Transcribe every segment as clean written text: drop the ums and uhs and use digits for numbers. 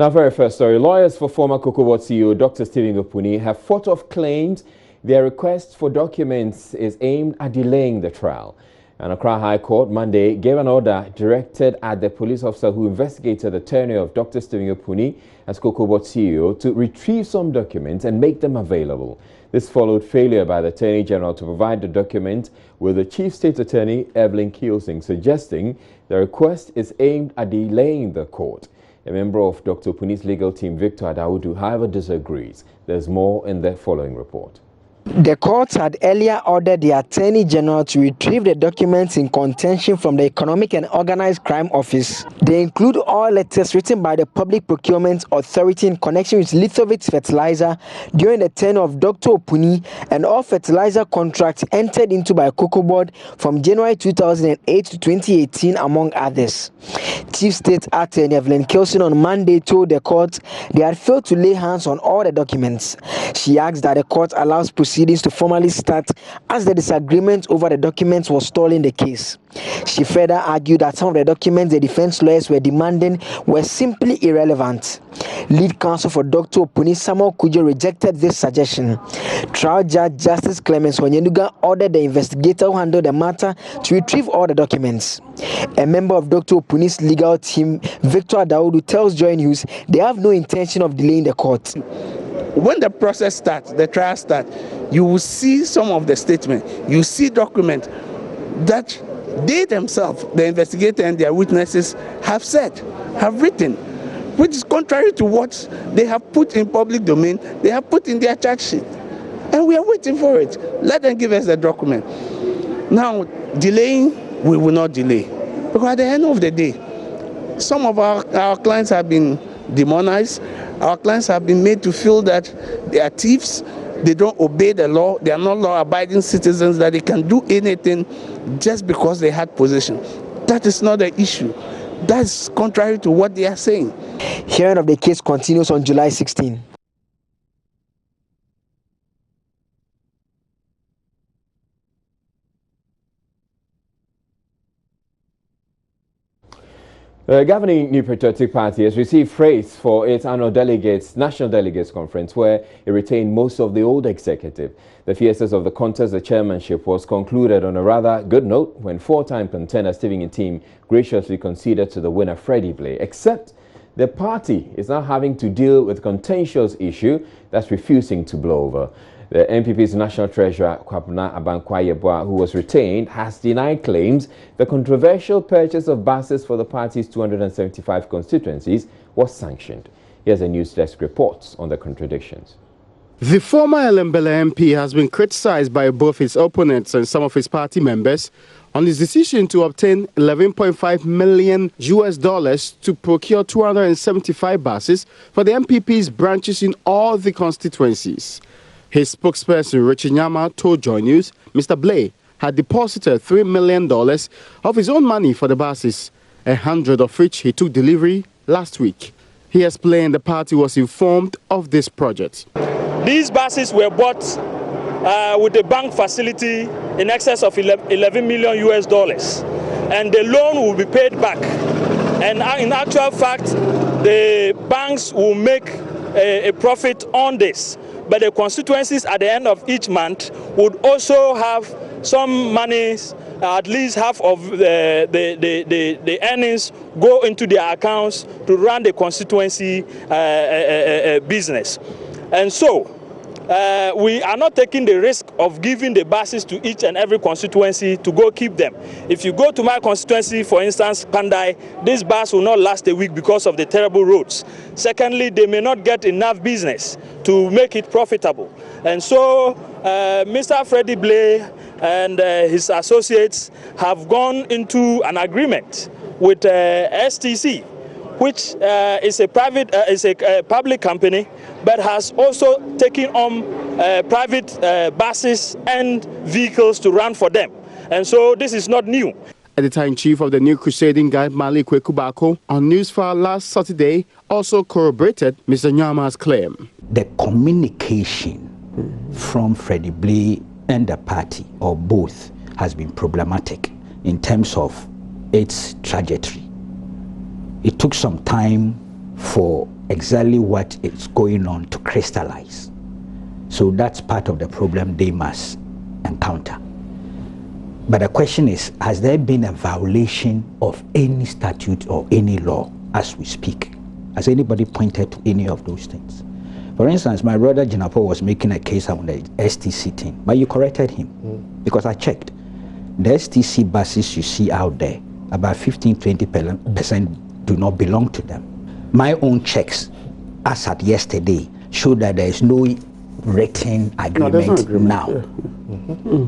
Now, very first story. Lawyers for former COCOBOD CEO Dr. Stephen Opuni have fought off claims their request for documents is aimed at delaying the trial. And Accra High Court Monday gave an order directed at the police officer who investigated the tenure of Dr. Stephen Opuni as COCOBOD CEO to retrieve some documents and make them available. This followed failure by the Attorney General to provide the document, with the Chief State Attorney Evelyn Kilsing suggesting the request is aimed at delaying the court. A member of Dr. Opuni's legal team, Victor Adaudu, however, disagrees. There's more in the following report. The court had earlier ordered the Attorney General to retrieve the documents in contention from the Economic and Organized Crime Office. They include all letters written by the Public Procurement Authority in connection with Lithowitz fertilizer during the tenure of Dr. Opuni, and all fertilizer contracts entered into by COCOBOD from January 2008 to 2018, among others. Chief State Attorney Evelyn Kilsing on Monday told the court they had failed to lay hands on all the documents. She asked that the court allows proceedings to formally start, as the disagreement over the documents was stalling the case. She further argued that some of the documents the defense lawyers were demanding were simply irrelevant. Lead counsel for Dr. Opuni, Samuel Kujo, rejected this suggestion. Trial Judge Justice Clemens Onyenuga ordered the investigator who handled the matter to retrieve all the documents. A member of Dr. Opuni's legal team, Victor Adaudu, tells Joy News they have no intention of delaying the court. When the process starts, the trial starts, you will see some of the statements. You see documents that they themselves, the investigator and their witnesses, have said, have written, which is contrary to what they have put in public domain, they have put in their charge sheet. And we are waiting for it. Let them give us the document. Now, delaying, we will not delay. Because at the end of the day, some of our clients have been demonized. Our clients have been made to feel that they are thieves, they don't obey the law, they are not law-abiding citizens, that they can do anything just because they had possession. That is not the issue. That's contrary to what they are saying. Hearing of the case continues on July 16. The governing New Patriotic Party has received praise for its annual National Delegates Conference, where it retained most of the old executive. The fiercest of the contest, the chairmanship, was concluded on a rather good note when four-time contender Stephen team graciously conceded to the winner Freddie Blay, except the party is now having to deal with a contentious issue that's refusing to blow over. The NPP's National Treasurer, Kwabena Abankwah-Yeboah, who was retained, has denied claims the controversial purchase of buses for the party's 275 constituencies was sanctioned. Here's a news desk reports on the contradictions. The former Elembele MP has been criticized by both his opponents and some of his party members on his decision to obtain $11.5 million to procure 275 buses for the NPP's branches in all the constituencies. His spokesperson, Richard Nyama, told Joy News Mr. Blay had deposited $3 million of his own money for the buses, 100 of which he took delivery last week. He explained the party was informed of this project. These buses were bought with a bank facility in excess of $11 million, and the loan will be paid back. And in actual fact, the banks will make a profit on this. But the constituencies at the end of each month would also have some monies, at least half of the earnings go into their accounts to run the constituency business. And so we are not taking the risk of giving the buses to each and every constituency to go keep them. If you go to my constituency, for instance, Pandai, this bus will not last a week because of the terrible roads. Secondly, they may not get enough business to make it profitable. And so Mr. Freddie Blay and his associates have gone into an agreement with STC, which is a public company, but has also taken on private buses and vehicles to run for them. And so this is not new. Editor-in-Chief of the New Crusading Guide, Mali Kwekubako, on Newsfile last Saturday also corroborated Mr. Nyama's claim. The communication from Freddie Blay and the party, or both, has been problematic in terms of its trajectory. It took some time for exactly what is going on to crystallize. So that's part of the problem they must encounter. But the question is, has there been a violation of any statute or any law as we speak? Has anybody pointed to any of those things? For instance, my brother Jinapo was making a case on the STC thing, but you corrected him because I checked. The STC buses you see out there, about 15-20% do not belong to them. My own checks, as at yesterday, show that there is no written agreement now. Yeah.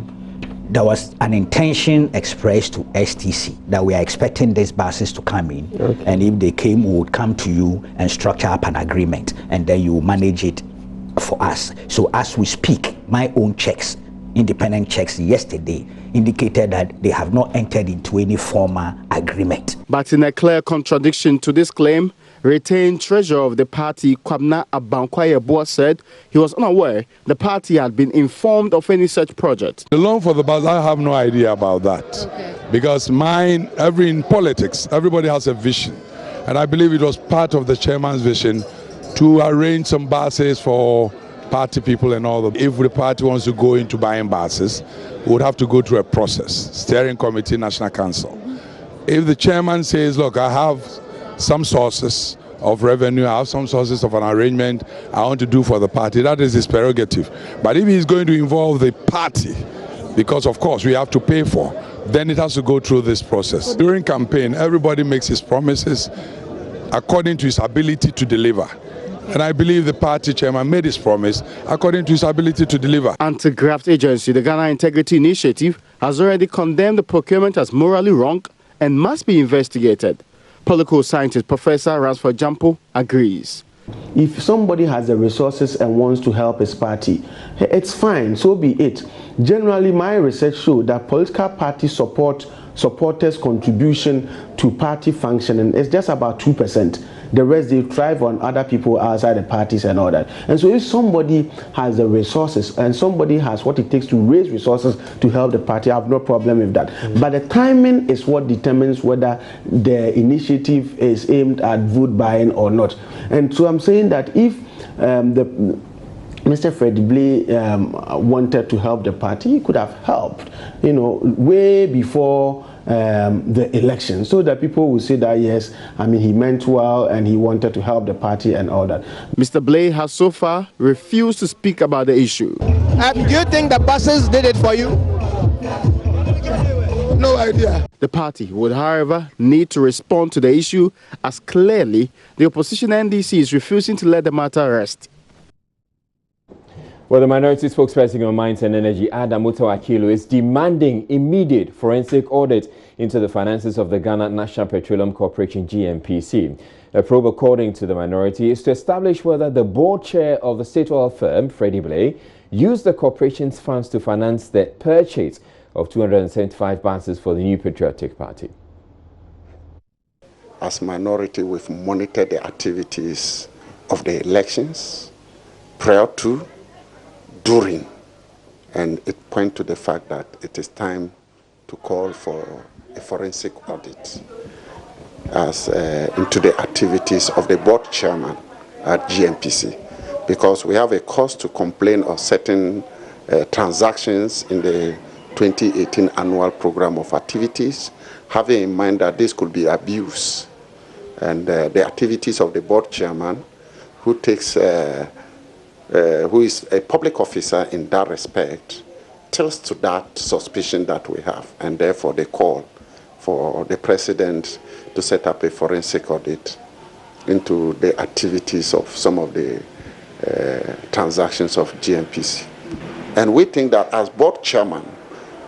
There was an intention expressed to STC that we are expecting these buses to come in, and if they came, we would come to you and structure up an agreement, and then you manage it for us. So as we speak, my own checks, independent checks yesterday, indicated that they have not entered into any formal agreement. But in a clear contradiction to this claim, retained treasurer of the party, Kwabna Abankwayeboah, said he was unaware the party had been informed of any such project. The loan for the bus, I have no idea about that. Because in politics, everybody has a vision. And I believe it was part of the chairman's vision to arrange some buses for party people and all that. If the party wants to go into buying buses, we would have to go through a process, steering committee, national council. If the chairman says, look, I have some sources of revenue, I have some sources of an arrangement I want to do for the party, that is his prerogative. But if he's going to involve the party, because of course we have to pay for, then it has to go through this process. During campaign, everybody makes his promises according to his ability to deliver. And I believe the party chairman made his promise according to his ability to deliver. Anti-graft agency, the Ghana Integrity Initiative, has already condemned the procurement as morally wrong and must be investigated. Political scientist Professor Ransford Jampo agrees. If somebody has the resources and wants to help his party, it's fine, so be it. Generally, my research showed that political party supporters' contribution to party functioning is just about 2%. The rest, they thrive on other people outside the parties and all that. And so if somebody has the resources and somebody has what it takes to raise resources to help the party, I have no problem with that. But the timing is what determines whether the initiative is aimed at vote buying or not. And so I'm saying that if Mr. Freddie Blay wanted to help the party, he could have helped, way before the election, so that people will say that yes, he meant well and he wanted to help the party and all that. Mr. Blay has so far refused to speak about the issue. Do you think the buses did it for you? No idea. The party would, however, need to respond to the issue, as clearly the opposition NDC is refusing to let the matter rest. Well, the minority spokesperson on Mines and Energy, Adam Akilo, is demanding immediate forensic audit into the finances of the Ghana National Petroleum Corporation, GNPC. A probe, according to the minority, is to establish whether the board chair of the state oil firm, Freddie Blay, used the corporation's funds to finance the purchase of 275 buses for the New Patriotic Party. As minority, we've monitored the activities of the elections prior to, during, and it points to the fact that it is time to call for a forensic audit into the activities of the board chairman at GNPC, because we have a cause to complain of certain transactions in the 2018 annual program of activities, having in mind that this could be abuse, and the activities of the board chairman, who is a public officer in that respect, tilts to that suspicion that we have, and therefore they call for the president to set up a forensic audit into the activities of some of the transactions of GNPC. And we think that as board chairman,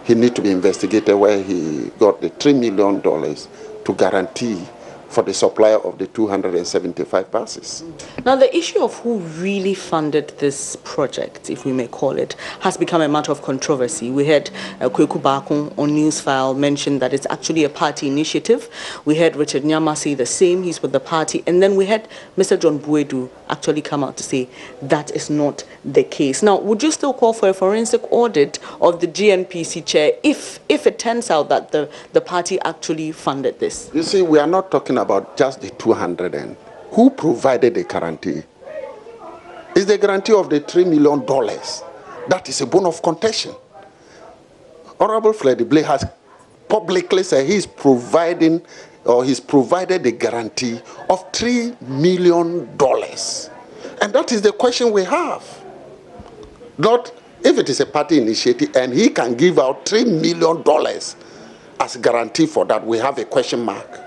he needs to be investigated where he got the $3 million to guarantee for the supply of the 275 buses. Now, the issue of who really funded this project, if we may call it, has become a matter of controversy. We heard Kweku Bakun on Newsfile mention that it's actually a party initiative. We heard Richard Nyama say the same, he's with the party. And then we had Mr. John Buedu actually come out to say that is not the case. Now, would you still call for a forensic audit of the GNPC chair if it turns out that the party actually funded this? You see, we are not talking about just the 200 and who provided the guarantee? Is the guarantee of the $3 million. That is a bone of contention. Honorable Freddie Blay has publicly said he's provided the guarantee of $3 million. And that is the question we have. Not if it is a party initiative and he can give out $3 million as guarantee for that, we have a question mark.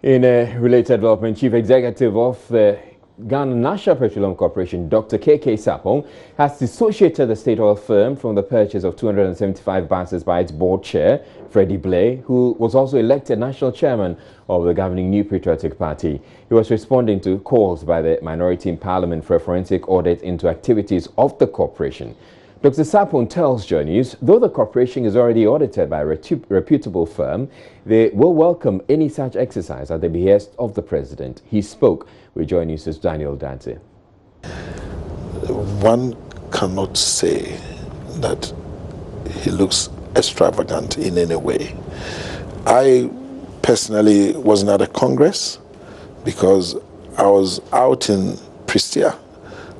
In a related development, Chief Executive of the Ghana National Petroleum Corporation, Dr. K.K. Sapong, has dissociated the state oil firm from the purchase of 275 buses by its board chair, Freddie Blay, who was also elected national chairman of the governing New Patriotic Party. He was responding to calls by the minority in Parliament for a forensic audit into activities of the corporation. Dr. Sapong tells Journeys, though the corporation is already audited by a reputable firm, they will welcome any such exercise at the behest of the president. He spoke with Journeys' Daniel Dante. One cannot say that he looks extravagant in any way. I personally wasn't at a Congress because I was out in Prestia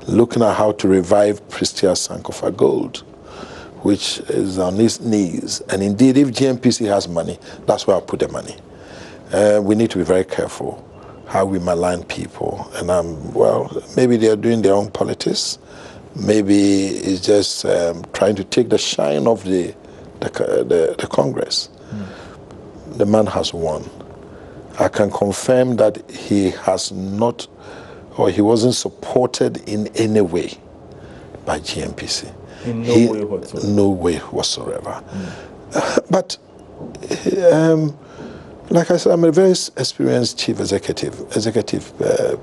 looking at how to revive Prestia's Sankofa Gold, which is on its knees. And indeed, if GNPC has money, that's where I put the money. We need to be very careful how we malign people. And well, maybe they are doing their own politics. Maybe it's just trying to take the shine of the Congress. The man has won. I can confirm that he has not, or he wasn't supported in any way by GNPC. In no way whatsoever? No way whatsoever. But like I said, I'm a very experienced chief executive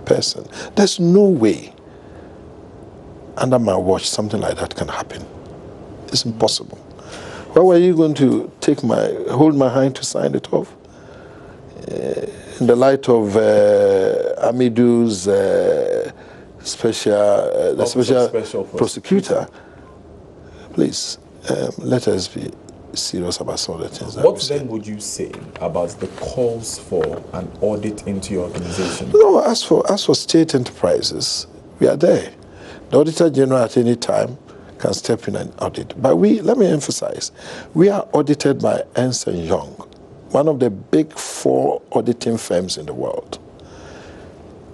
person. There's no way under my watch something like that can happen. It's impossible. Why were you going to hold my hand to sign it off? In the light of Amidu's special prosecutor, please let us be serious about some of the things. What then would you say about the calls for an audit into your organization? No, as for state enterprises, we are there. The Auditor General at any time can step in and audit. But let me emphasize, we are audited by Ernst & Young, one of the big 4 auditing firms in the world.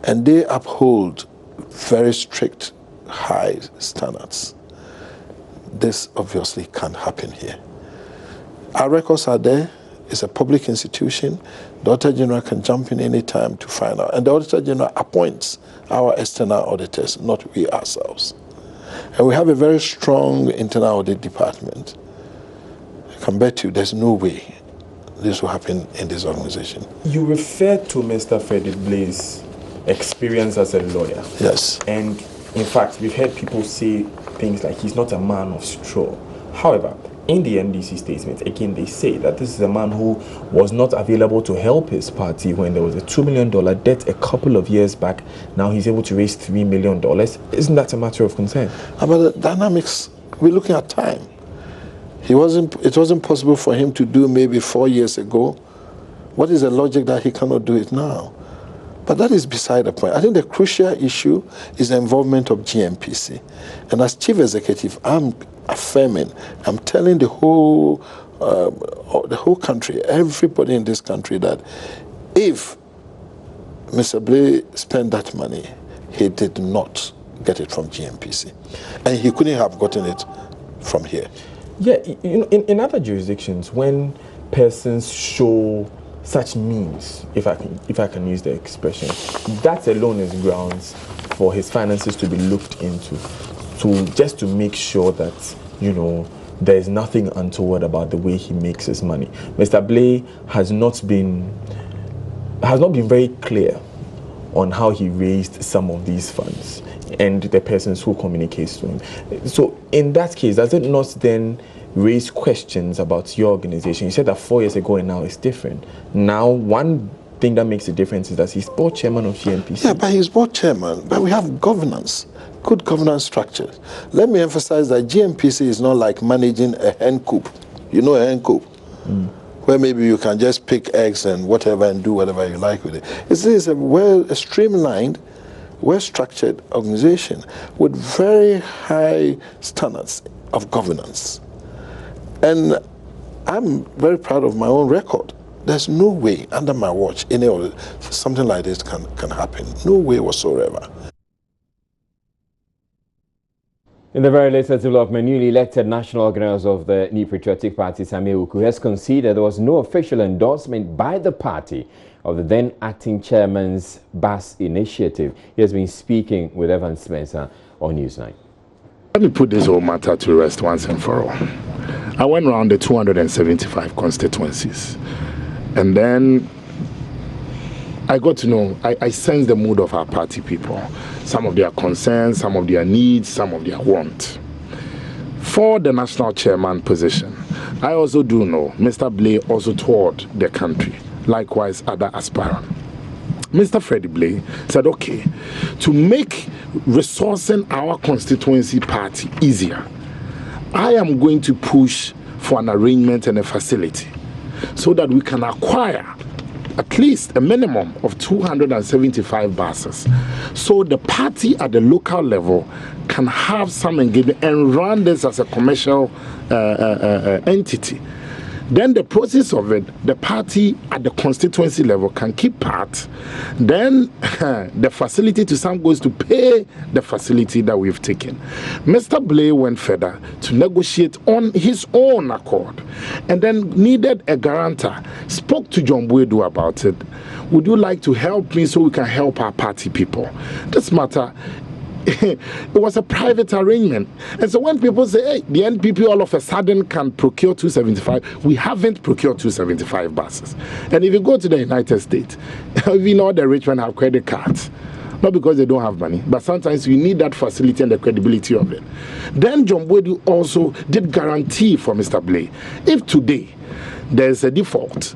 And they uphold very strict, high standards. This obviously can't happen here. Our records are there. It's a public institution. The Auditor General can jump in any time to find out. And the Auditor General appoints our external auditors, not we ourselves. And we have a very strong internal audit department. I can bet you there's no way this will happen in this organization. You referred to Mr. Freddie Blay's experience as a lawyer. Yes. And in fact, we've heard people say things like he's not a man of straw. However, in the NDC statement, again, they say that this is a man who was not available to help his party when there was a $2 million debt a couple of years back. Now he's able to raise $3 million. Isn't that a matter of concern? About the dynamics, we're looking at time. It wasn't possible for him to do maybe 4 years ago. What is the logic that he cannot do it now? But that is beside the point. I think the crucial issue is the involvement of GNPC. And as chief executive, I'm affirming, I'm telling the whole country, everybody in this country, that if Mr. Blay spent that money, he did not get it from GNPC. And he couldn't have gotten it from here. Yeah, in other jurisdictions, when persons show such means, if I can use the expression, that alone is grounds for his finances to be looked into, just to make sure that, there is nothing untoward about the way he makes his money. Mr. Blay has not been very clear on how he raised some of these funds and the persons who communicates to him. So in that case, does it not then raise questions about your organization? You said that 4 years ago and now it's different. Now, one thing that makes a difference is that he's board chairman of GNPC. Yeah, but he's board chairman, but we have governance, good governance structure. Let me emphasize that GNPC is not like managing a hen coop. You know a hen coop? where maybe you can just pick eggs and whatever and do whatever you like with it. This is a streamlined, well-structured organization with very high standards of governance. And I'm very proud of my own record. There's no way under my watch something like this can happen. No way whatsoever. In the very latest development, newly elected national organizer of the New Patriotic Party, Sammy Uku, has conceded there was no official endorsement by the party of the then acting chairman's bus initiative. He has been speaking with Evan Spencer on Newsnight. Let me put this whole matter to rest once and for all. I went around the 275 constituencies, and then I got to know, I sensed the mood of our party people. Some of their concerns, some of their needs, some of their wants. For the national chairman position, I also do know Mr. Blay also toured the country, likewise other aspirants. Mr. Freddie Blay said, okay, to make resourcing our constituency party easier, I am going to push for an arrangement and a facility so that we can acquire at least a minimum of 275 buses, so the party at the local level can have some engagement and run this as a commercial entity. Then the process of it, the party at the constituency level can keep part. Then the facility to some goes to pay the facility that we've taken. Mr. Blay went further to negotiate on his own accord and then needed a guarantor. Spoke to John Boedu about it. Would you like to help me so we can help our party people? This matter, it was a private arrangement. And so when people say, hey, the NPP all of a sudden can procure 275, we haven't procured 275 buses. And if you go to the United States, even all the rich men have credit cards. Not because they don't have money, but sometimes you need that facility and the credibility of it. Then John Boedu also did guarantee for Mr. Blay. If today there's a default,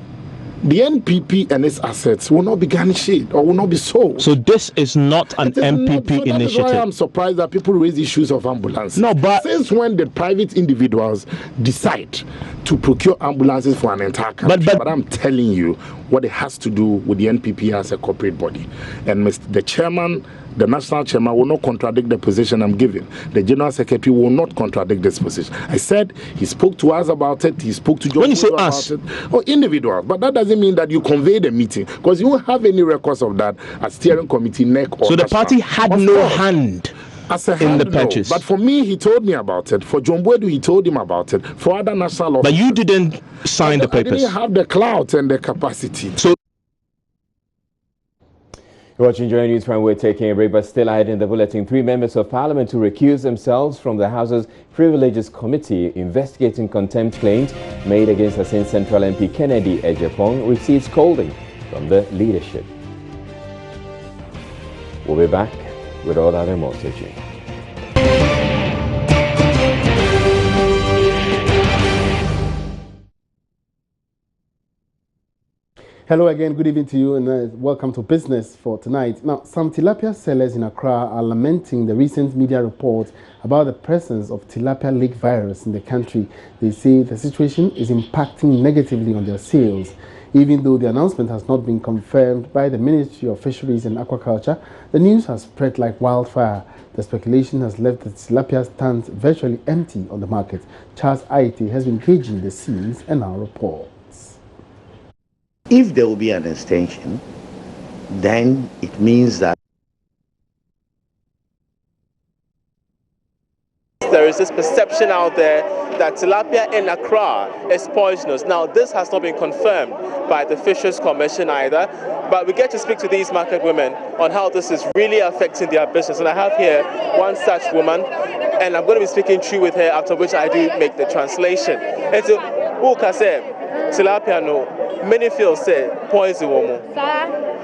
the NPP and its assets will not be garnished or will not be sold. So this is not an NPP initiative. That is why I'm surprised that people raise issues of ambulance. No, but since when did private individuals decide to procure ambulances for an entire country? But I'm telling you what it has to do with the NPP as a corporate body. And the chairman, the national chairman, will not contradict the position I'm giving. The general secretary will not contradict this position. I said he spoke to us about it. He spoke to John when you say us, about it. Or individual, but that doesn't mean that you convey the meeting, because you won't have any records of that at steering committee neck or. So the party had no hand in the purchase. But for me, he told me about it. For John Boedu, he told him about it. For other national officers. But you didn't sign the papers. I didn't have the clout and the capacity. So. You're watching Joy News Prime. We're taking a break, but still ahead in the bulletin, 3 members of Parliament who recused themselves from the House's Privileges Committee investigating contempt claims made against Asin Central MP Kennedy Ejapong received scolding from the leadership. We'll be back with all other more. Stay tuned. Hello again, good evening to you, and welcome to Business for tonight. Now, some tilapia sellers in Accra are lamenting the recent media report about the presence of tilapia lake virus in the country. They say the situation is impacting negatively on their sales. Even though the announcement has not been confirmed by the Ministry of Fisheries and Aquaculture, the news has spread like wildfire. The speculation has left the tilapia stands virtually empty on the market. Charles Aite has been gauging the scenes and our report. If there will be an extension, then it means that there is this perception out there that tilapia in Accra is poisonous. Now, this has not been confirmed by the Fisheries Commission either, but we get to speak to these market women on how this is really affecting their business. And I have here one such woman, and I'm going to be speaking through with her, after which I do make the translation. And so, Uka said, tilapia no, many feel say poison woman.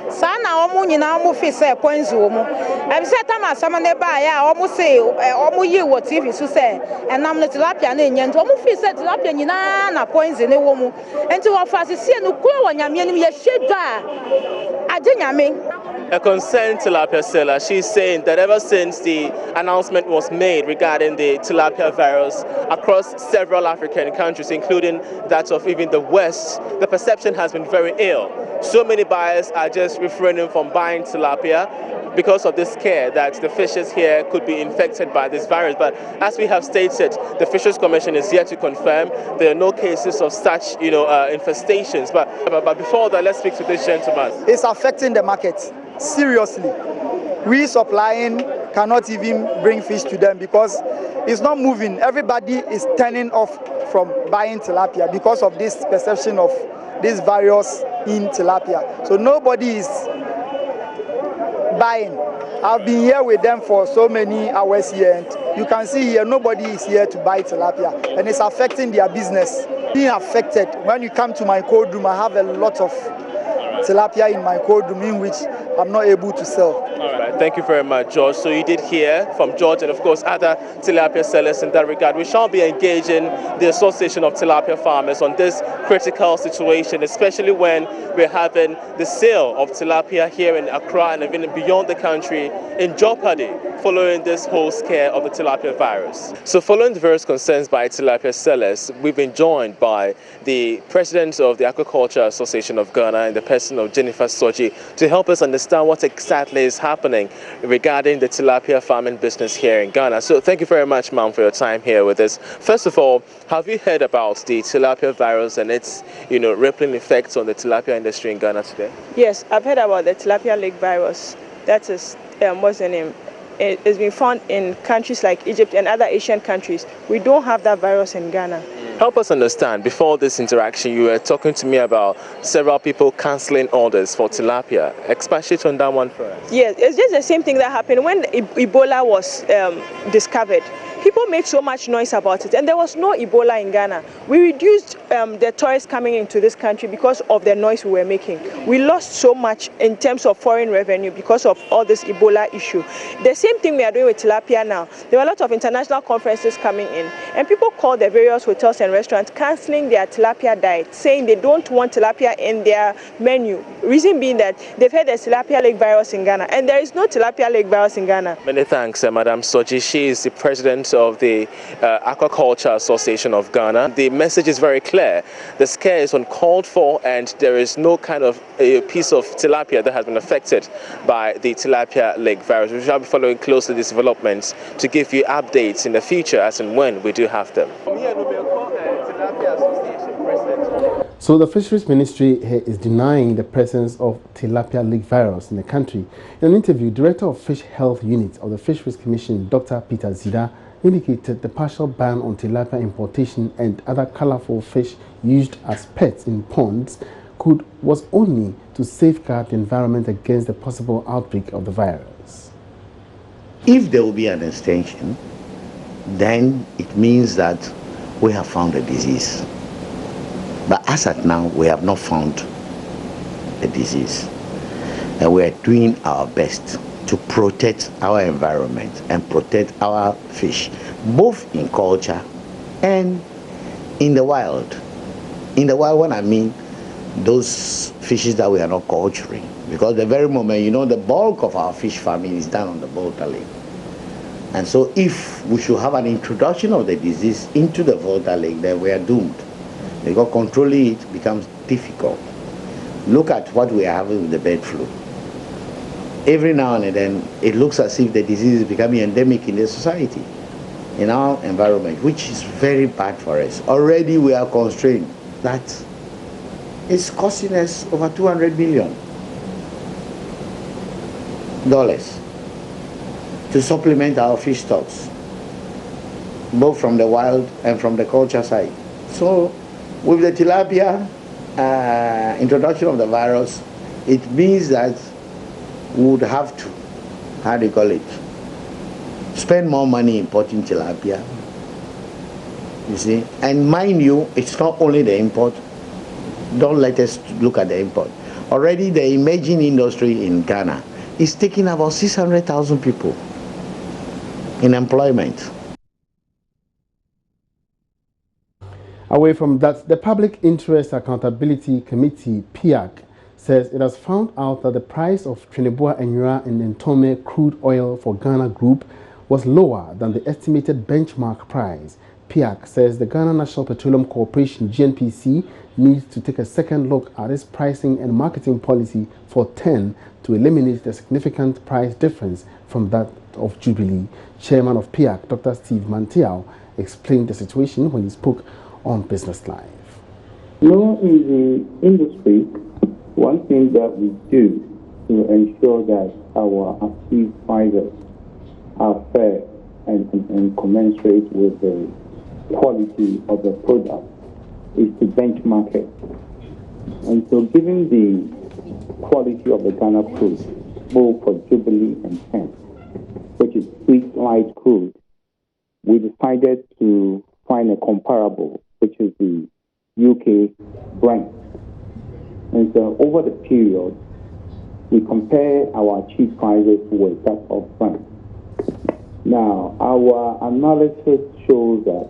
Sana omu nyina omu fi say poison woman. Em say tama sama ne ba ya omu say omu yi wo TV so say enam no tilapia na enye nto omu fi say tilapia nyina na poison ne woman. Enti wo fa se no kuro wo nyame nim ye hwedwa ade nyame a concerned tilapia seller. She's saying that ever since the announcement was made regarding the tilapia virus across several African countries, including that of even the West, the perception has been very ill. So many buyers are just refraining from buying tilapia because of this scare that the fishes here could be infected by this virus. But as we have stated, the Fisheries Commission is yet to confirm there are no cases of such, infestations. But before that, let's speak to this gentleman. It's affecting the market seriously. We supplying cannot even bring fish to them because it's not moving. Everybody is turning off from buying tilapia because of this perception of this virus in tilapia. So nobody is buying. I've been here with them for so many hours here, and you can see here nobody is here to buy tilapia, and it's affecting their business. Being affected, when you come to my cold room, I have a lot of tilapia in my cold room in which I'm not able to sell. All right, thank you very much, George. So you did hear from George and of course other tilapia sellers in that regard. We shall be engaging the Association of Tilapia Farmers on this critical situation, especially when we're having the sale of tilapia here in Accra and even beyond the country in jeopardy following this whole scare of the tilapia virus. So following the various concerns by tilapia sellers, we've been joined by the president of the Aquaculture Association of Ghana and the person of Jennifer Soji to help us understand what exactly is happening regarding the tilapia farming business here in Ghana. So thank you very much, ma'am, for your time here with us. First of all, have you heard about the tilapia virus and its, rippling effects on the tilapia industry in Ghana today? Yes, I've heard about the tilapia lake virus. That is, what's the name? It's been found in countries like Egypt and other Asian countries. We don't have that virus in Ghana. Help us understand, before this interaction, you were talking to me about several people cancelling orders for tilapia. Expatiate on that one for us. Yes, it's just the same thing that happened when Ebola was discovered. People made so much noise about it, and there was no Ebola in Ghana. We reduced the tourists coming into this country because of the noise we were making. We lost so much in terms of foreign revenue because of all this Ebola issue. The same thing we are doing with tilapia now. There were a lot of international conferences coming in, and people called the various hotels and restaurants cancelling their tilapia diet, saying they don't want tilapia in their menu. Reason being that they've had the tilapia lake virus in Ghana, and there is no tilapia lake virus in Ghana. Many thanks, Madam Soji. She is the president of the Aquaculture Association of Ghana. The message is very clear. The scare is uncalled for, and there is no kind of a piece of tilapia that has been affected by the tilapia lake virus. We shall be following closely these developments to give you updates in the future as and when we do have them. So the Fisheries Ministry is denying the presence of tilapia lake virus in the country. In an interview, Director of Fish Health Unit of the Fisheries Commission, Dr. Peter Zida, indicated the partial ban on tilapia importation and other colorful fish used as pets in ponds was only to safeguard the environment against the possible outbreak of the virus. If there will be an extension, then it means that we have found a disease. But as at now, we have not found a disease. And we are doing our best to protect our environment and protect our fish, both in culture and in the wild. In the wild, when I mean those fishes that we are not culturing, because the very moment, the bulk of our fish farming is done on the Volta Lake. And so if we should have an introduction of the disease into the Volta Lake, then we are doomed. Because controlling it becomes difficult. Look at what we are having with the bird flu. Every now and then, it looks as if the disease is becoming endemic in the society, in our environment, which is very bad for us. Already we are constrained. That is costing us over $200 million to supplement our fish stocks, both from the wild and from the culture side. So with the tilapia introduction of the virus, it means that we would have to, spend more money importing tilapia, you see. And mind you, it's not only the import. Don't let us look at the import. Already the emerging industry in Ghana is taking about 600,000 people in employment. Away from that, the Public Interest Accountability Committee, PIAC, says it has found out that the price of Trinidad Enura and Ntome crude oil for Ghana Group was lower than the estimated benchmark price. PIAC says the Ghana National Petroleum Corporation GNPC needs to take a second look at its pricing and marketing policy for TEN to eliminate the significant price difference from that of Jubilee. Chairman of PIAC, Dr. Steve Mantiao, explained the situation when he spoke on Business Live. No, in the industry, one thing that we do to ensure that our achieved prices are fair and commensurate with the quality of the product is to benchmark it. And so given the quality of the Ghana crude, both for Jubilee and TEN, which is sweet light crude, we decided to find a comparable, which is the UK Brent. And so over the period, we compare our achieved prices with that of Brent. Now, our analysis shows that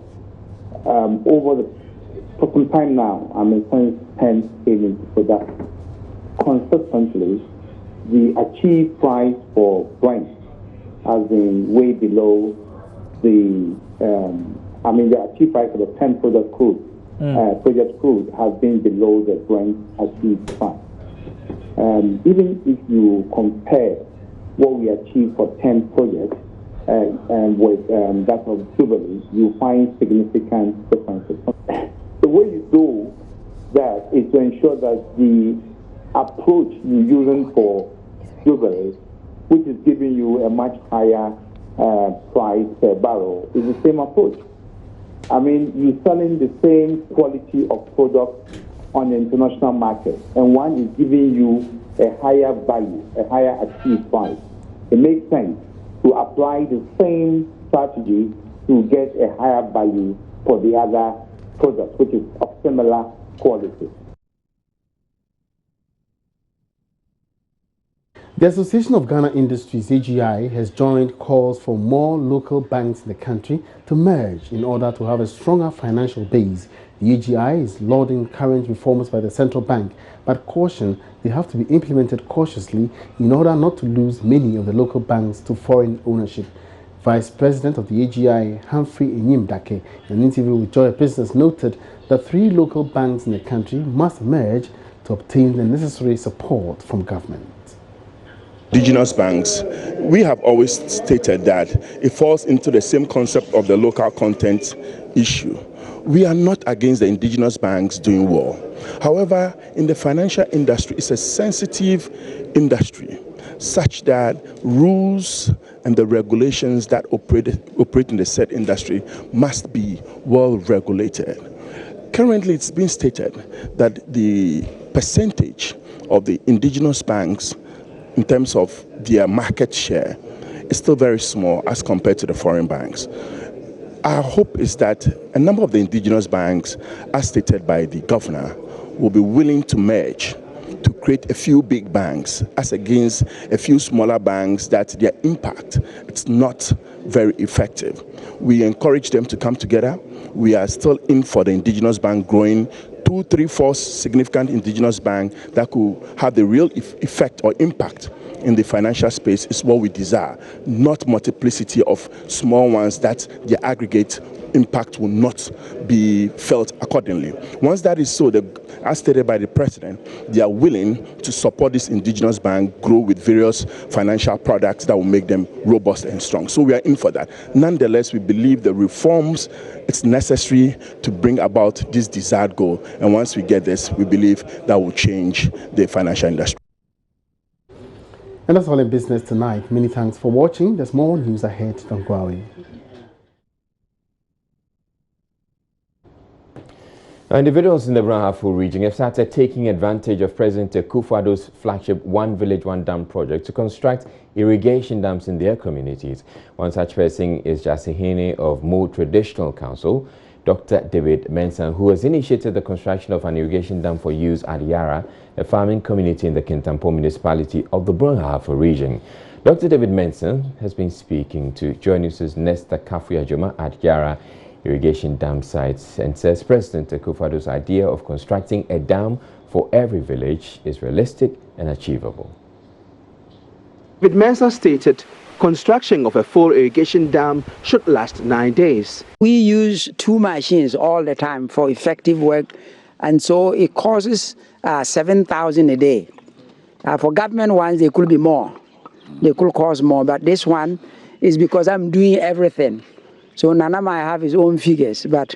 for some time now, since TEN came into production, consistently, the achieved price for Brent has been way below the achieved price for the TEN project crude has been below the Brent achieved price. Even if you compare what we achieved for 10 projects and with that of Jubilee, you find significant differences. The way you do that is to ensure that the approach you're using for Jubilee, which is giving you a much higher price per barrel, is the same approach. You're selling the same quality of product on the international market, and one is giving you a higher value, a higher achieved price. It makes sense to apply the same strategy to get a higher value for the other product, which is of similar quality. The Association of Ghana Industries, AGI, has joined calls for more local banks in the country to merge in order to have a stronger financial base. The AGI is lauding current reforms by the central bank, but caution they have to be implemented cautiously in order not to lose many of the local banks to foreign ownership. Vice President of the AGI, Humphrey Enyimdake, in an interview with Joy Business, noted that 3 local banks in the country must merge to obtain the necessary support from government. Indigenous banks, we have always stated that it falls into the same concept of the local content issue. We are not against the indigenous banks doing well. However, in the financial industry, it's a sensitive industry such that rules and the regulations that operate in the said industry must be well regulated. Currently, it's been stated that the percentage of the indigenous banks in terms of their market share is still very small as compared to the foreign banks. Our hope is that a number of the indigenous banks, as stated by the governor, will be willing to merge to create a few big banks as against a few smaller banks that their impact is not very effective. We encourage them to come together. We are still in for the indigenous bank growing 2, 3, 4 significant indigenous banks that could have the real effect or impact in the financial space is what we desire, not multiplicity of small ones that their aggregate impact will not be felt accordingly. Once that is so, as stated by the president, they are willing to support this indigenous bank grow with various financial products that will make them robust and strong. So we are in for that. Nonetheless, we believe the reforms it's necessary to bring about this desired goal. And once we get this, we believe that will change the financial industry. And that's all in business tonight. Many thanks for watching. There's more news ahead. Don't go away. Individuals in the Brahafo region have started taking advantage of President Akufo-Addo's flagship One Village, One Dam project to construct irrigation dams in their communities. One such person is Jasihene of Mo Traditional Council, Dr. David Mensah, who has initiated the construction of an irrigation dam for use at Yara, a farming community in the Kintampo municipality of the Brahafo region. Dr. David Mensah has been speaking to Joy News' Nesta Kafuyajoma at Yara irrigation dam sites and says President Akufo-Addo's idea of constructing a dam for every village is realistic and achievable. David Mensah stated construction of a full irrigation dam should last 9 days. We use 2 machines all the time for effective work, and so it causes 7,000 a day. For government ones, they could be more. They could cost more, but this one is because I'm doing everything. So Nana might have his own figures, but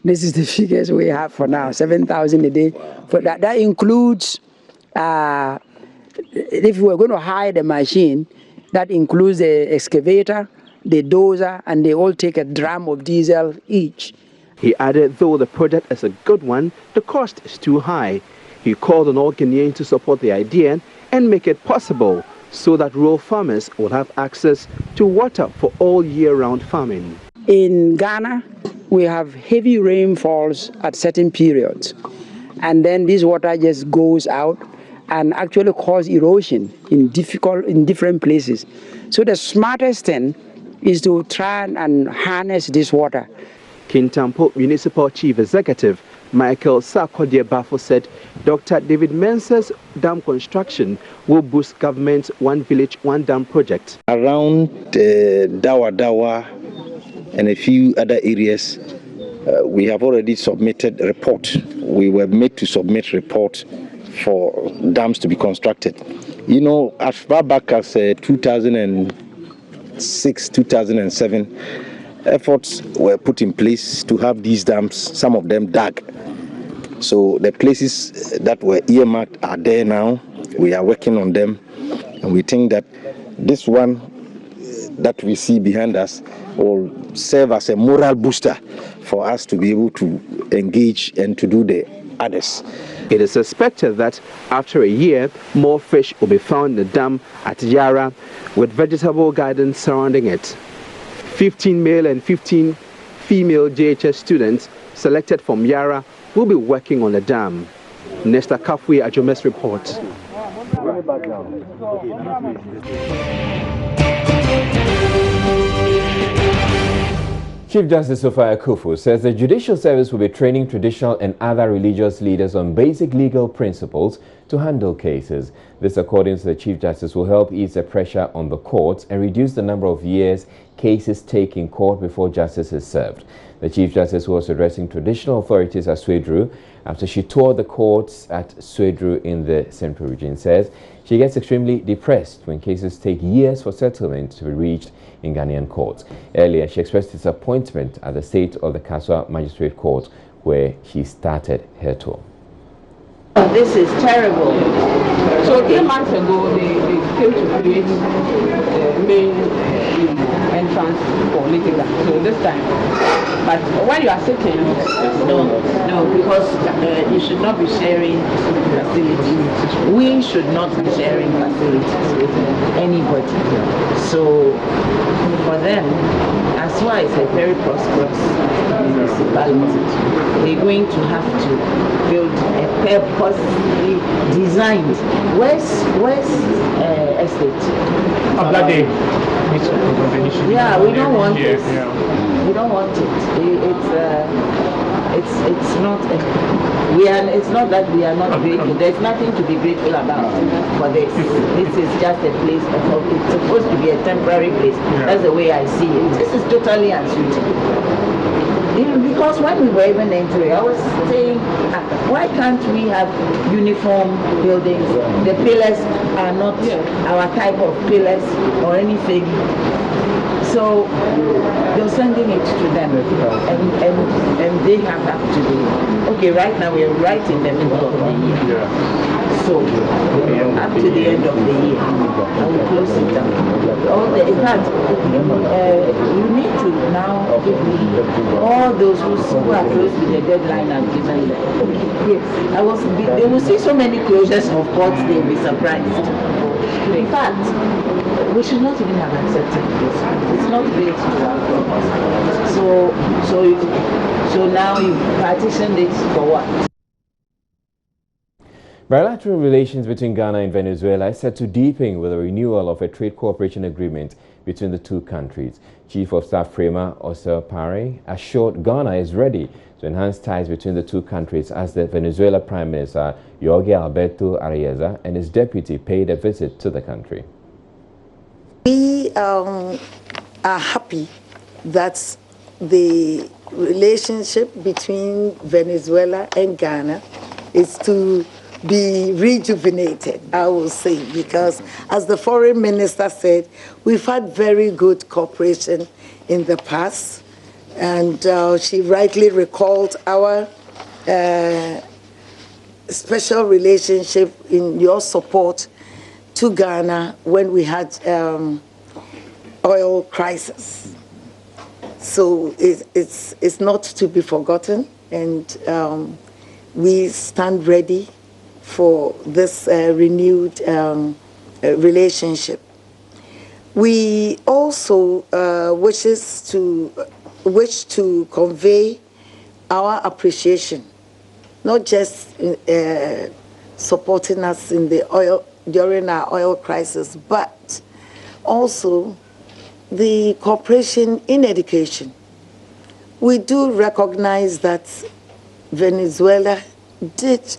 this is the figures we have for now, 7,000 a day. For that includes, if we're going to hire the machine, that includes the excavator, the dozer, and they all take a drum of diesel each. He added, though the project is a good one, the cost is too high. He called on all Ghanaians to support the idea and make it possible so that rural farmers will have access to water for all year-round farming. In Ghana, we have heavy rainfalls at certain periods, and then this water just goes out and actually cause erosion in different places. So the smartest thing is to try and harness this water. Kintampo Municipal Chief Executive Michael Sarkodie Bafo said Dr. David Mensah's dam construction will boost government's One Village, One Dam project. Around Dawa Dawa and a few other areas, we have already submitted a report. We were made to submit report for dams to be constructed. You know, as far back as 2006, 2007, efforts were put in place to have these dams, some of them dug. So the places that were earmarked are there now. We are working on them, and we think that this one that we see behind us will serve as a moral booster for us to be able to engage and to do the others. It is suspected that after a year, more fish will be found in the dam at Yara with vegetable gardens surrounding it. 15 male and 15 female JHS students selected from Yara will be working on the dam. Nesta Kafui Ajomes reports. Chief Justice Sophia Kufu says the Judicial Service will be training traditional and other religious leaders on basic legal principles to handle cases. This, according to the Chief Justice, will help ease the pressure on the courts and reduce the number of years cases take in court before justice is served. The Chief Justice was addressing traditional authorities at Swedru after she toured the courts at Swedru in the Central Region. Says she gets extremely depressed when cases take years for settlement to be reached in Ghanaian courts. Earlier, she expressed disappointment at the state of the Kaswa Magistrate Court, where she started her tour. This is terrible. So 3 months ago, they came to create the main entrance for litigants. So this time, but when you are sitting, no, because you should not be sharing facilities. We should not be sharing facilities with anybody. So for them, as why it's a very prosperous municipality, they're going to have to build a purposely designed West estate. Yeah, we don't want this. We don't want it. It's not. It's not that we are not grateful. There's nothing to be grateful about for this. This is just a place. It's supposed to be a temporary place. That's the way I see it. This is totally unsuitable. Because when we were even entering, I was saying, why can't we have uniform buildings? The pillars are not our type of pillars or anything. So you're sending it to them, and they have to do. Okay, right now we are right in the middle of the year. So up to the end of the year, I will close it down. In fact, you need to now give me all those who are close to the deadline and given them. Yes, they will see so many closures of courts, they will be surprised. In fact, we should not even have accepted this. It's not great to our courts. So now you partitioned it for what? Bilateral relations between Ghana and Venezuela is set to deepen with a renewal of a trade cooperation agreement between the two countries. Chief of Staff Prema Osel Pare assured Ghana is ready to enhance ties between the two countries as the Venezuela Prime Minister Jorge Alberto Arieza and his deputy paid a visit to the country. We are happy that the relationship between Venezuela and Ghana is to be rejuvenated, I will say, because as the foreign minister said, we've had very good cooperation in the past, and she rightly recalled our special relationship in your support to Ghana when we had oil crisis. So it's not to be forgotten, and we stand ready for this renewed relationship. We also wish to convey our appreciation, not just supporting us in the during our oil crisis, but also the cooperation in education. We do recognize that Venezuela did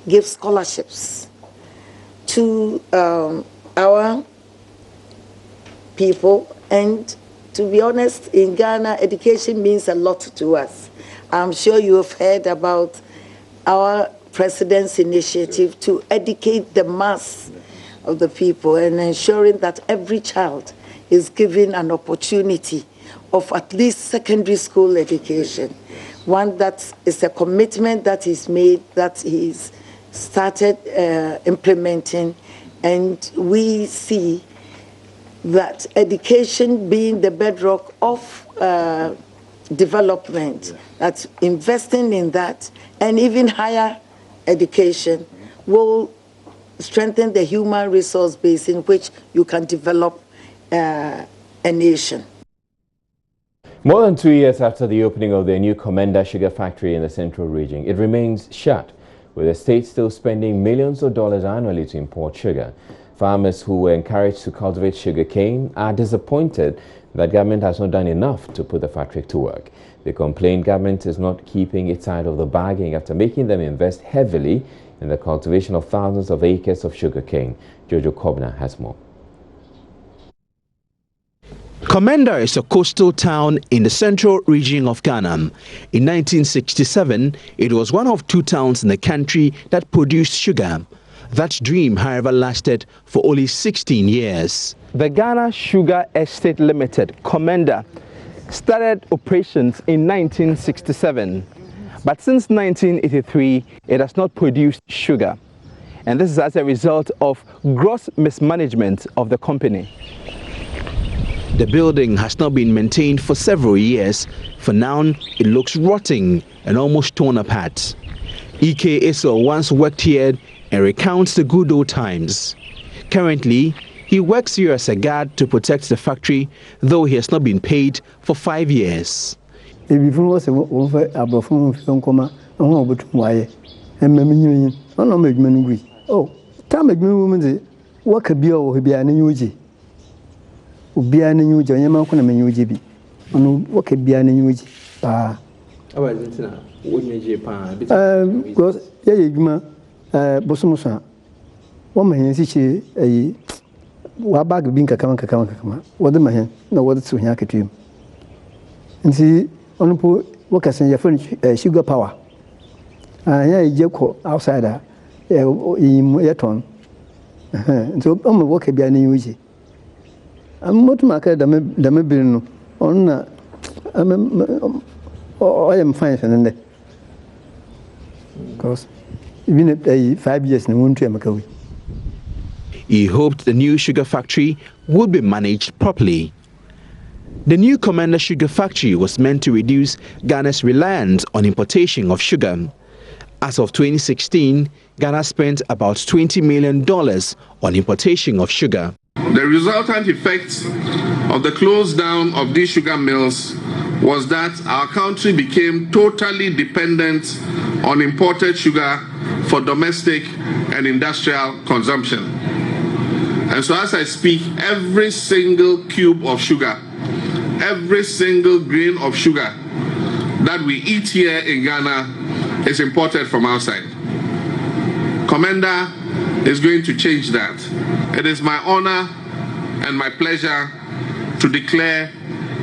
give scholarships to our people, and to be honest, in Ghana, education means a lot to us. I'm sure you have heard about our president's initiative to educate the mass of the people and ensuring that every child is given an opportunity of at least secondary school education. One that is a commitment that is made, that he's started implementing, and we see that education being the bedrock of development, that investing in that and even higher education will strengthen the human resource base in which you can develop a nation. More than 2 years after the opening of the new Comenda sugar factory in the central region, it remains shut, with the state still spending millions of dollars annually to import sugar. Farmers who were encouraged to cultivate sugarcane are disappointed that government has not done enough to put the factory to work. They complain government is not keeping its side of the bargain after making them invest heavily in the cultivation of thousands of acres of sugarcane. Jojo Kobna has more. Comenda is a coastal town in the central region of Ghana. In 1967, it was one of 2 towns in the country that produced sugar. That dream, however, lasted for only 16 years. The Ghana Sugar Estate Limited, Comenda, started operations in 1967. But since 1983, it has not produced sugar. And this is as a result of gross mismanagement of the company. The building has not been maintained for several years. For now, it looks rotting and almost torn apart. E.K. Esau once worked here and recounts the good old times. Currently, he works here as a guard to protect the factory, though he has not been paid for 5 years. Sugar power. Outsider. So I'm working behind you. I'm not market the bill. I am fine and that. Because even 5 years in one tree. He hoped the new sugar factory would be managed properly. The new Comenda Sugar Factory was meant to reduce Ghana's reliance on importation of sugar. As of 2016, Ghana spent about $20 million on importation of sugar. The resultant effect of the close down of these sugar mills was that our country became totally dependent on imported sugar for domestic and industrial consumption. And so as I speak, every single cube of sugar, every single grain of sugar that we eat here in Ghana is imported from outside. Commander is going to change that. It is my honor and my pleasure to declare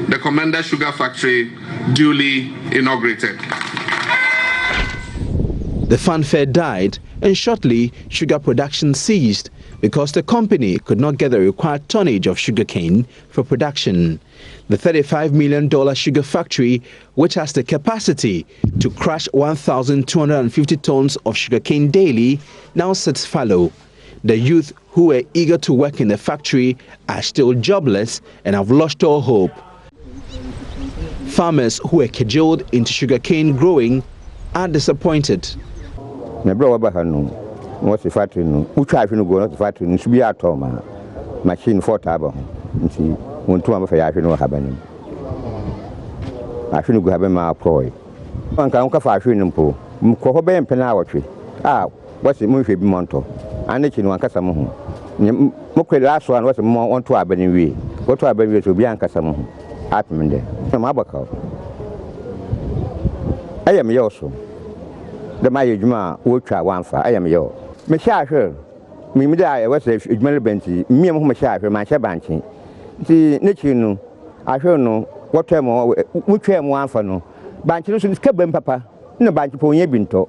the Commander Sugar Factory duly inaugurated. The fanfare died, and shortly sugar production ceased because the company could not get the required tonnage of sugarcane for production. The $35 million sugar factory, which has the capacity to crush 1,250 tons of sugarcane daily, now sits fallow. The youth who were eager to work in the factory are still jobless and have lost all hope. Farmers who were cajoled into sugarcane growing are disappointed. What's the factory? Who try to go to the factory? It should be at home. Machine for table. You see, when 2 months I know happening. I shouldn't go have my ploy. One can go for a shooting pool. Mkobe and Penawatry. Ah, what's the movie Monto? And it's in one Casamu. Mokwe last one was a more on to Abbey way. What to Abbey to be Ancasamu. Happened there. From Abaco. I am Yoso. The Mayajma will try one for I am yo. Mesha, Mimida was a Melbenty, me and Mesha, my Shabanchi. The Nichino, I don't know what term or which term one for no. Banchino should escape them, Papa. No Banchipo Yebinto.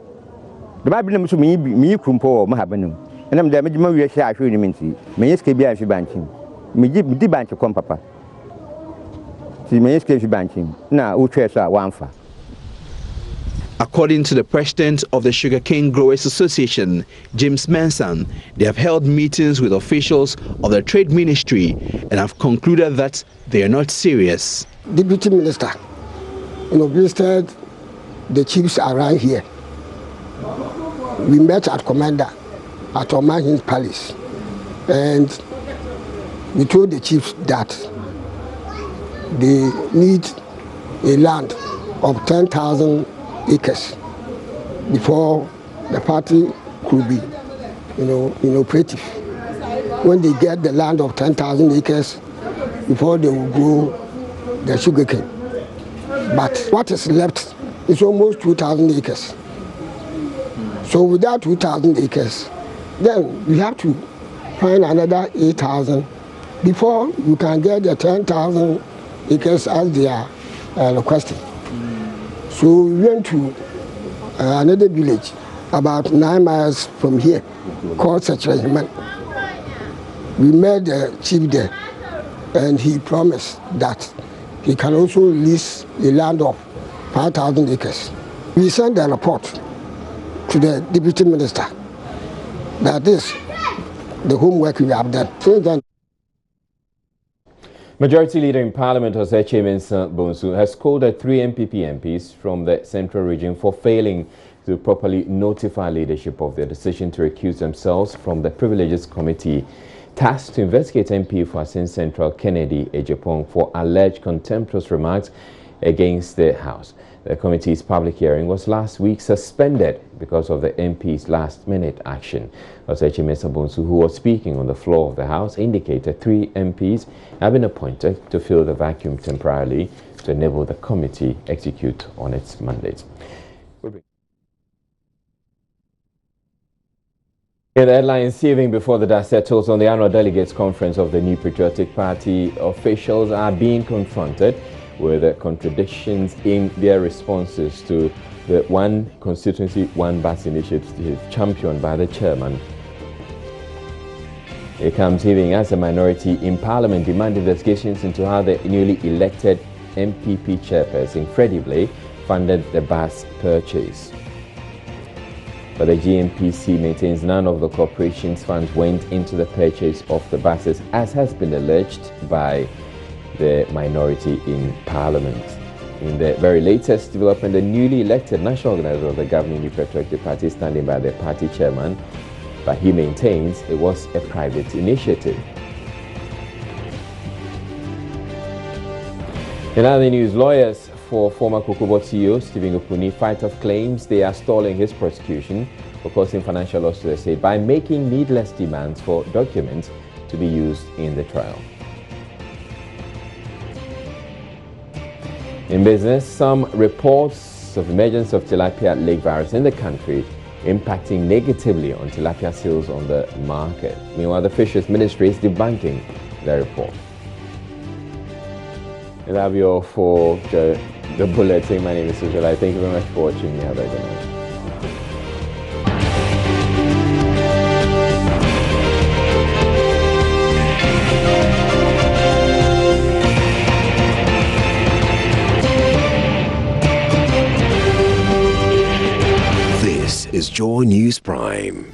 The Bible to me, Krumpo, Mahabanum. And I'm damaged my share, may escape banking. Me did bank to come, Papa. She may escape banking. Now, who chairs are one for. According to the president of the Sugarcane Growers Association, James Manson, they have held meetings with officials of the Trade Ministry and have concluded that they are not serious. Deputy Minister, visited the chiefs around here. We met at Commander at Omahin's Palace, and we told the chiefs that they need a land of 10,000 acres before the party could be, inoperative. When they get the land of 10,000 acres, before they will grow the sugarcane. But what is left is almost 2,000 acres. So without 2,000 acres, then we have to find another 8,000 before you can get the 10,000 acres as they are requesting. So we went to another village about 9 miles from here called Sachrahiman. We met the chief there, and he promised that he can also lease a land of 5,000 acres. We sent a report to the deputy minister that is the homework we have done. Since then, Majority Leader in Parliament, Oseche Mensah Bonsu, has scolded 3 NPP MPs from the Central Region for failing to properly notify leadership of their decision to recuse themselves from the Privileges Committee tasked to investigate MP for Asin Central Kennedy Ejepong for alleged contemptuous remarks against the House. The committee's public hearing was last week suspended because of the MP's last-minute action. Oseche Mensah Bonsu, who was speaking on the floor of the House, indicated 3 MPs have been appointed to fill the vacuum temporarily to enable the committee execute on its mandate. In the headlines, even before the dust settles on the annual delegates conference of the New Patriotic Party, officials are being confronted with contradictions in their responses to the One Constituency, One Bus initiative championed by the chairman. It comes even as a minority in Parliament demand investigations into how the newly elected MPP chairperson, Freddie Blay, funded the bus purchase. But the GNPC maintains none of the corporation's funds went into the purchase of the buses, as has been alleged by the minority in Parliament. In the very latest development, the newly elected national organizer of the governing New Patriotic Party is standing by the party chairman, but he maintains it was a private initiative. In other news, lawyers for former Kokobo CEO Stephen Opuni fight off claims they are stalling his prosecution for causing financial loss to the state by making needless demands for documents to be used in the trial. In business, some reports of emergence of tilapia lake virus in the country impacting negatively on tilapia sales on the market. Meanwhile, the Fisheries Ministry is debunking the report. And that'll be all for the bulletin. My name is Judicial. Thank you very much for watching me. Have a good night. This is Joy News Prime.